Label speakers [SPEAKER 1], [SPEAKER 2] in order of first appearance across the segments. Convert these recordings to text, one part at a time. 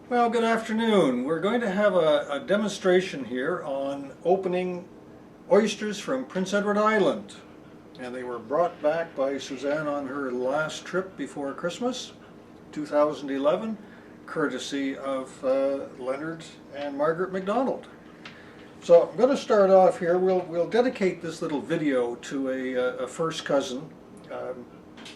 [SPEAKER 1] Well, good afternoon. We're going to have a demonstration here on opening oysters from Prince Edward Island. And they were brought back by Suzanne on her last trip before Christmas, 2011, courtesy of Leonard and Margaret MacDonald. So I'm going to start off here. We'll dedicate this little video to a first cousin.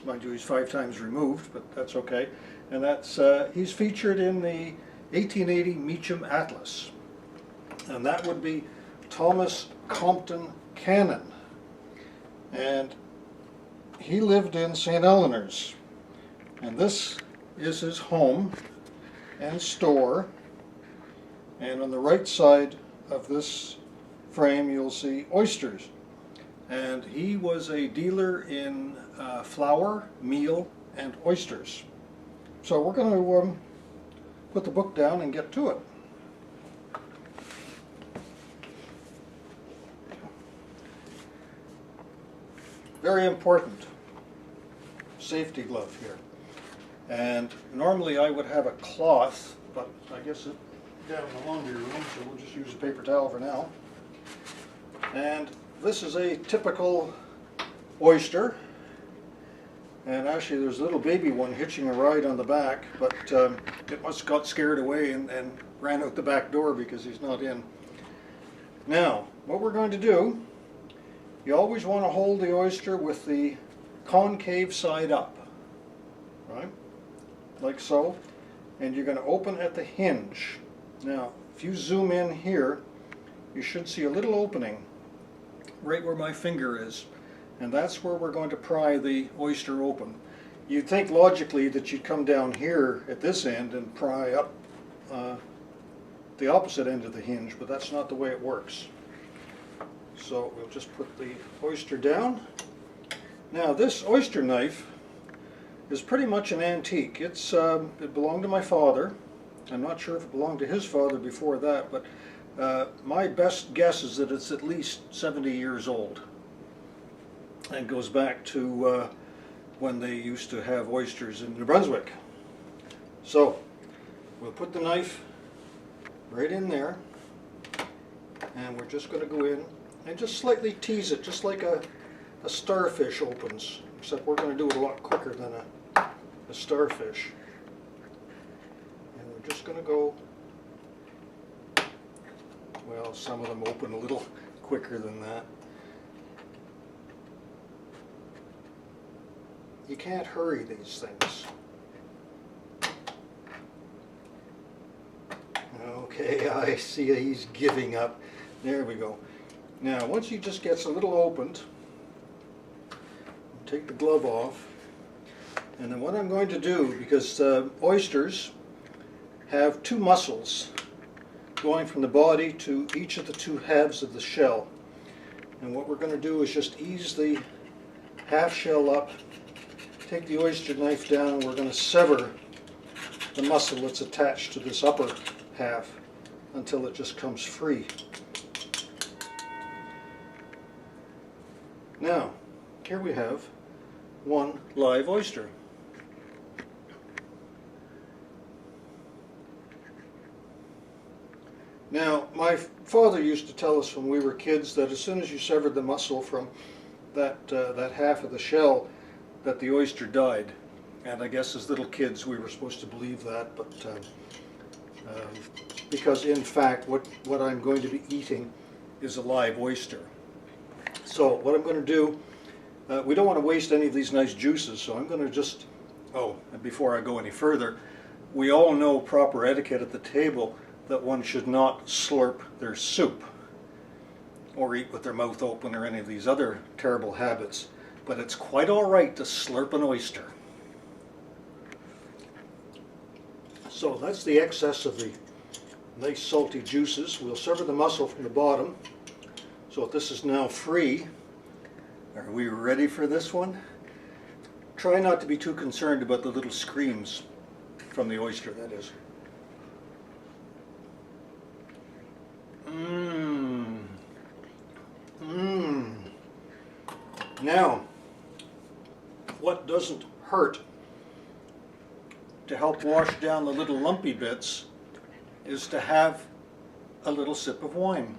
[SPEAKER 1] Mind you, he's 5 times removed, but that's okay. And that's he's featured in the 1880 Meacham Atlas, and that would be Thomas Compton Cannon, and he lived in St. Eleanor's, and this is his home and store. And on the right side of this frame you'll see oysters, and he was a dealer in flour, meal, and oysters. So we're going to put the book down and get to it. Very important safety glove here. And normally I would have a cloth, but I guess it's down in the laundry room, so we'll just use a paper towel for now. And this is a typical oyster. And actually there's a little baby one hitching a ride on the back, but it must have got scared away and ran out the back door because he's not in. Now, what we're going to do, you always want to hold the oyster with the concave side up, right? Like so. And you're going to open at the hinge. Now, if you zoom in here, you should see a little opening right where my finger is. And that's where we're going to pry the oyster open. You'd think logically that you'd come down here at this end and pry up the opposite end of the hinge, but that's not the way it works. So we'll just put the oyster down. Now this oyster knife is pretty much an antique. It belonged to my father. I'm not sure if it belonged to his father before that, but my best guess is that it's at least 70 years old. And goes back to when they used to have oysters in New Brunswick. So we'll put the knife right in there, and we're just going to go in and just slightly tease it, just like a starfish opens, except we're going to do it a lot quicker than a starfish. And we're just going to go, well, some of them open a little quicker than that. You can't hurry these things. Okay, I see he's giving up. There we go. Now, once he just gets a little opened, take the glove off. And then what I'm going to do, because oysters have 2 muscles going from the body to each of the 2 halves of the shell. And what we're going to do is just ease the half shell up. Take the oyster knife down, and we're going to sever the muscle that's attached to this upper half until it just comes free. Now, here we have one live oyster. Now, my father used to tell us when we were kids that as soon as you severed the muscle from that half of the shell, that the oyster died. And I guess as little kids we were supposed to believe that, but because in fact what I'm going to be eating is a live oyster. So what I'm going to do, we don't want to waste any of these nice juices, so I'm going to just, and before I go any further, we all know proper etiquette at the table that one should not slurp their soup or eat with their mouth open or any of these other terrible habits. But it's quite all right to slurp an oyster. So that's the excess of the nice salty juices. We'll sever the muscle from the bottom. So this is now free. Are we ready for this one? Try not to be too concerned about the little screams from the oyster, that is. Now, what doesn't hurt to help wash down the little lumpy bits is to have a little sip of wine.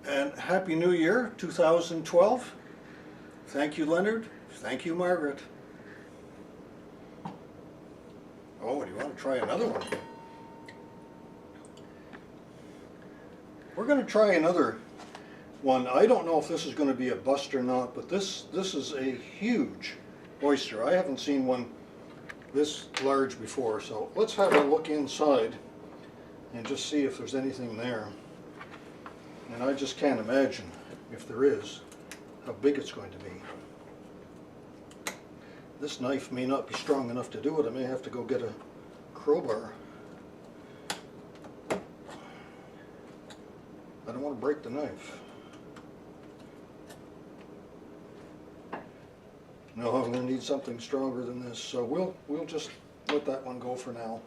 [SPEAKER 1] And Happy New Year, 2012. Thank you, Leonard. Thank you, Margaret. Oh, do you want to try another one? We're going to try another one. I don't know if this is going to be a bust or not, but this is a huge oyster. I haven't seen one this large before, so let's have a look inside and just see if there's anything there. And I just can't imagine, if there is, how big it's going to be. This knife may not be strong enough to do it. I may have to go get a crowbar. I don't want to break the knife. No, I'm going to need something stronger than this, so we'll just let that one go for now.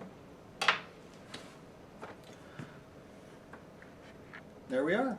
[SPEAKER 1] There we are.